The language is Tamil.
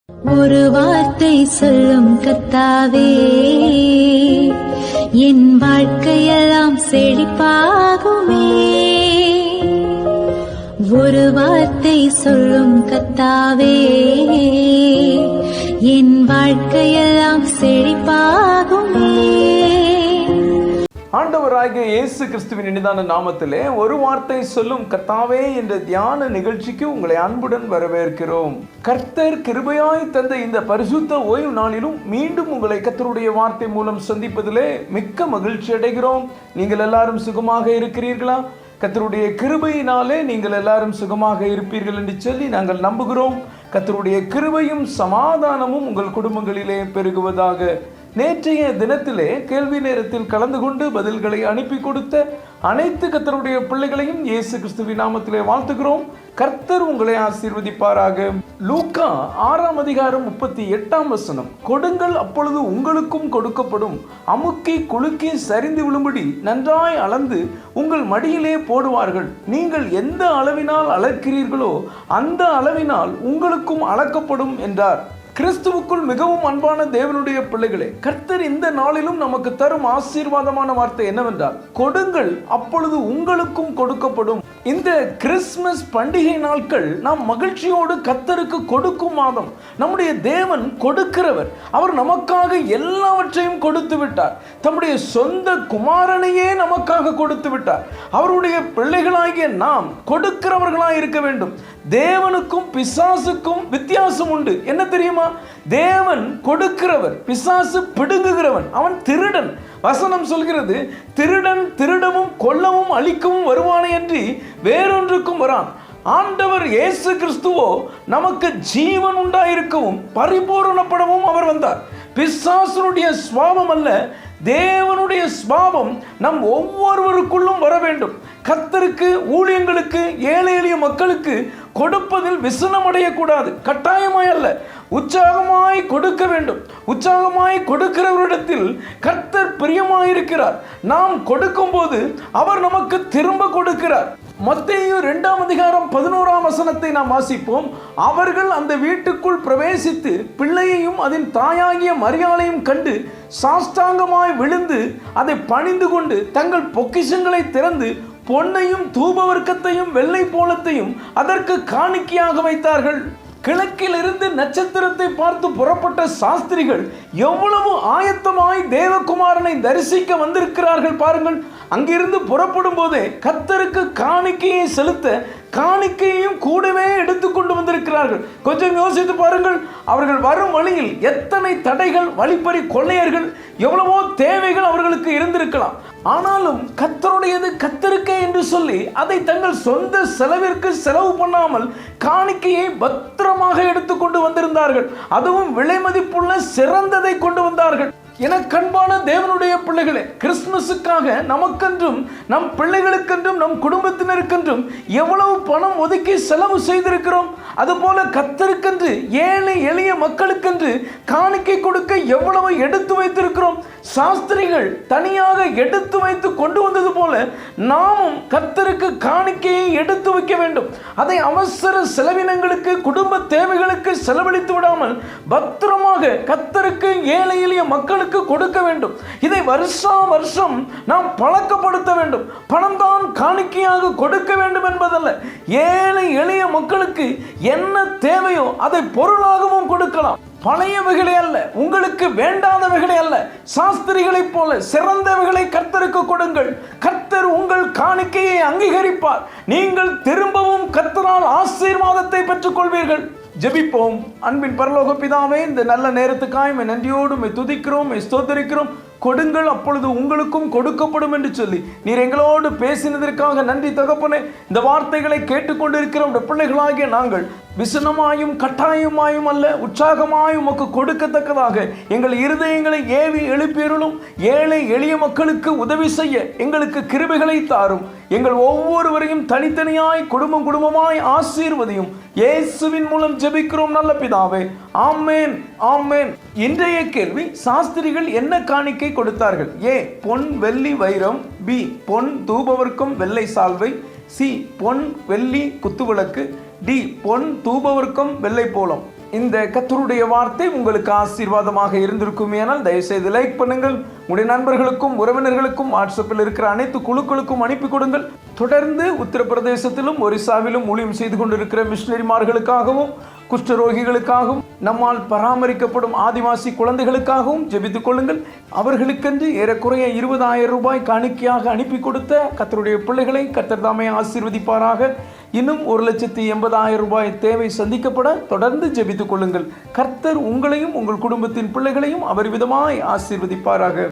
ஒரு வார்த்தை சொல்லும் கர்த்தாவே, என் வாழ்க்கையெல்லாம் செழிப்பாகுமே. ஒரு வார்த்தை சொல்லும் கர்த்தாவே, என் வாழ்க்கையெல்லாம் செழிப்பாகுமே. ஆண்டவராகிய இயேசு கிறிஸ்துவின் இனிதான நாமத்திலே ஒரு வார்த்தை சொல்லும் கர்த்தாவே என்ற தியான நிகழ்ச்சிக்கு உங்களை அன்புடன் வரவேற்கிறோம். கர்த்தர் கிருபையாய் தந்த இந்த பரிசுத்த ஓய்வு நாளிலும் மீண்டும் உங்களை கர்த்தருடைய வார்த்தை மூலம் சந்திப்பதிலே மிக்க மகிழ்ச்சி அடைகிறோம். நீங்கள் எல்லாரும் சுகமாக இருக்கிறீர்களா? கர்த்தருடைய கிருபையினாலே நீங்கள் எல்லாரும் சுகமாக இருப்பீர்கள் என்று சொல்லி நாங்கள் நம்புகிறோம். கர்த்தருடைய கிருபையும் சமாதானமும் உங்கள் குடும்பங்களிலே பெருகுவதாக. நேற்றைய தினத்திலே கேள்வி நேரத்தில் கலந்து கொண்டு பதில்களை அனுப்பி கொடுத்த அனைத்து கர்த்தருடைய பிள்ளைகளையும் இயேசு கிறிஸ்துவின் நாமத்திலே வாழ்த்துகிறோம். கர்த்தர் உங்களை ஆசீர்வதிப்பாராக. லூக்கா 6:38 கொடுங்கள், அப்பொழுது உங்களுக்கும் கொடுக்கப்படும், அமுக்கி குலுக்கி சரிந்து விழும்படி நன்றாய் அளந்து உங்கள் மடியிலே போடுவார்கள். நீங்கள் எந்த அளவினால் அளக்கிறீர்களோ அந்த அளவினால் உங்களுக்கும் அளக்கப்படும் என்றார். கிறிஸ்துவுக்குள் மிகவும் அன்பான தேவனுடைய பிள்ளைகளே, கர்த்தர் இந்த நாளிலும் நமக்கு தரும் ஆசீர்வாதமான வார்த்தை என்னவென்றால், கொடுங்கள், அப்பொழுது உங்களுக்கும் கொடுக்கப்படும். இந்த கிறிஸ்துமஸ் பண்டிகை நாட்கள் நாம் மகிழ்ச்சியோடு கர்த்தருக்கு கொடுக்கும் மாதம். நம்முடைய தேவன் கொடுக்கிறவர். அவர் நமக்காக எல்லாவற்றையும் கொடுத்து விட்டார். தம்முடைய சொந்த குமாரனையே நமக்காக கொடுத்து விட்டார். அவருடைய பிள்ளைகளாகிய நாம் கொடுக்கிறவர்களாய் இருக்க வேண்டும். தேவனுக்கும் பிசாசுக்கும் வித்தியாசம் உண்டு. என்ன தெரியுமா? தேவன் கொடுக்கிறவர், பிசாசு பிடுங்குகிறவன், அவன் திருடன். வசனம் சொல்கிறது, திருடன் திருடவும் கொல்லவும் அழிக்கவும் வருவானே அன்றி வேறொன்றுக்கும் வரான். ஆண்டவர் இயேசு கிறிஸ்துவோ நமக்கு ஜீவன் உண்டாயிருக்கவும் பரிபூரணப்படவும் அவர் வந்தார். பிசாசுடைய சுபாவம் அல்ல, தேவனுடைய சுபாவம் நம் ஒவ்வொருவருக்குள்ளும் வர வேண்டும். கர்த்தருக்கு, ஊழியங்களுக்கு, ஏழை எளிய மக்களுக்கு கொடுப்பதில் விசனம் அடையக்கூடாது. கட்டாயமாய் அல்ல, உற்சாகமாய் கொடுக்க வேண்டும். உற்சாகமாய் கொடுக்கிறவரிடத்தில் கர்த்தர் பிரியமாயிருக்கிறார். நாம் கொடுக்கும் போது அவர் நமக்கு திரும்ப கொடுக்கிறார். மத்தேயு 2:11 நாம் வாசிப்போம். அவர்கள் அந்த வீட்டுக்குள் பிரவேசித்து பிள்ளையையும் அதன் தாயாகிய மரியாளையும் கண்டு சாஷ்டாங்கமாய் விழுந்து அதை பணிந்து கொண்டு தங்கள் பொக்கிஷங்களை திறந்து பொன்னையும் தூபவர்க்கத்தையும் வெள்ளை போலத்தையும் அதற்கு காணிக்கையாக வைத்தார்கள். கிழக்கில் இருந்து நட்சத்திரத்தை பார்த்து புறப்பட்ட சாஸ்திரிகள் எவ்வளவு ஆயத்தமாய் தேவகுமாரனை தரிசிக்க வந்திருக்கிறார்கள் பாருங்கள். அங்கிருந்து புறப்படும் போதே கர்த்தருக்கு காணிக்கையை செலுத்த காணிக்கையையும் கூடவே எடுத்துக்கொண்டு வந்திருக்கிறார்கள். கொஞ்சம் யோசித்து பாருங்கள். அவர்கள் வரும் வழியில் எத்தனை தடைகள், வழிப்பறி கொள்ளையர்கள், எவ்வளவோ தேவைகள் அவர்களுக்கு இருந்திருக்கலாம். ஆனாலும் கர்த்தருடையது கர்த்தருக்கே என்று சொல்லி அதை தங்கள் சொந்த செலவிற்கு செலவு பண்ணாமல் காணிக்கையை பத்திரமாக எடுத்துக்கொண்டு வந்திருந்தார்கள். அதுவும் விலை மதிப்புள்ள சிறந்ததை கொண்டு வந்தார்கள். என கண்பான தேவனுடைய பிள்ளைகளே, கிறிஸ்துமஸுக்காக நமக்கென்றும் நம் பிள்ளைகளுக்கென்றும் நம் குடும்பத்தினருக்கென்றும் எவ்வளவு பணம் ஒதுக்கி செலவு செய்திருக்கிறோம். அதுபோல கர்த்தருக்கென்று, ஏழை எளிய மக்களுக்கென்று காணிக்கை கொடுக்க எவ்வளவு எடுத்து வைத்திருக்கிறோம். சாஸ்திரிகள் தனியாக எடுத்து வைத்து கொண்டு வந்தது போல நாமும் கர்த்தருக்கு காணிக்கையை எடுத்து வைக்க வேண்டும். அதை அவசர செலவினங்களுக்கு, குடும்ப தேவைகளுக்கு செலவழித்து விடாமல் பத்திரமாக கர்த்தருக்கு, ஏழை எளிய மக்களுக்கு கொடுக்க வேண்டும். இதை வருஷா வருஷம் நாம் பழக்கப்படுத்த வேண்டும். பணம் தான் காணிக்கையாக கொடுக்க வேண்டும் என்பதல்ல, ஏழை எளிய மக்களுக்கு என்ன தேவையோ அதை பொருளாகவும் கொடுக்கலாம். பழையவைகளே அல்ல, உங்களுக்கு வேண்டாதவைகளே அல்ல, சாஸ்திரிகளைப் போல சிறந்தவைகளை கர்த்தருக்கு கொடுங்கள். கர்த்தர் உங்கள் காணிக்கையை அங்கீகரிப்பார். நீங்கள் திரும்பவும் கர்த்தரால் ஆசீர்வாதத்தை பெற்றுக் கொள்வீர்கள். ஜெபிப்போம். அன்பின் பரலோக பிதாவே, இந்த நல்ல நேரத்துக்காய் நன்றியோடு துதிக்கிறோம், ஸ்தோத்திரிக்கிறோம். கொடுங்கள், அப்பொழுது உங்களுக்கும் கொடுக்கப்படும் என்று சொல்லி நீர் எங்களோடு பேசினதற்காக நன்றி தகப்பனே. இந்த வார்த்தைகளை கேட்டுக்கொண்டிருக்கிற பிள்ளைகளாகிய நாங்கள் விசனமாயும் கட்டாயமாயும் அல்ல, உற்சாகமாயும் உமக்கு கொடுக்கத்தக்கதாக எங்கள் இருதயங்களை ஏவி எழுப்பியருளும். ஏழை எளிய மக்களுக்கு உதவி செய்ய எங்களுக்கு கிருபைகளை தாரும். எங்கள் ஒவ்வொருவரையும் தனித்தனியாய் குடும்பம் குடும்பமாய் ஆசீர்வதியும். இயேசுவின் மூலம் ஜெபிக்கிறோம் நல்ல பிதாவே, ஆமேன், ஆமேன். இன்றைய கேள்வி, சாஸ்திரிகள் என்ன காணிக்கை கொடுத்தார்கள்? ஏ, பொன் வெள்ளி வைரம். பி, பொன் தூபவர்க்கம் வெள்ளை சால்வை. சி, பொன் வெள்ளி குத்துவிளக்கு. டி, பொன் தூபவர்க்கம் வெள்ளை போலம். இந்த கர்த்தருடைய வார்த்தை உங்களுக்கு ஆசீர்வாதமாக இருந்திருக்குமே ஆனால் தயவுசெய்து லைக் பண்ணுங்கள். உங்களுடைய நண்பர்களுக்கும் உறவினர்களுக்கும் வாட்ஸ்அப்பில் இருக்கிற அனைத்து குழுக்களுக்கும் அனுப்பி கொடுங்கள். தொடர்ந்து உத்தரப்பிரதேசத்திலும் ஒரிசாவிலும் ஊழியம் செய்து கொண்டிருக்கிற மிஷனரிமார்களுக்காகவும் குஷ்டரோகிகளுக்காகவும் நம்மால் பராமரிக்கப்படும் ஆதிவாசி குழந்தைகளுக்காகவும் ஜெபித்துக் கொள்ளுங்கள். அவர்களுக்கென்று ஏறக்குறைய 20,000 ரூபாய் காணிக்கையாக அனுப்பி கொடுத்த கர்த்தருடைய பிள்ளைகளை கர்த்தர் தாமே ஆசீர்வதிப்பாராக. இன்னும் 1,80,000 ரூபாய் தேவை சந்திக்கப்பட தொடர்ந்து ஜெபித்துக் கொள்ளுங்கள். கர்த்தர் உங்களையும் உங்கள் குடும்பத்தின் பிள்ளைகளையும் அவர் விதமாய் ஆசீர்வதிப்பாராக.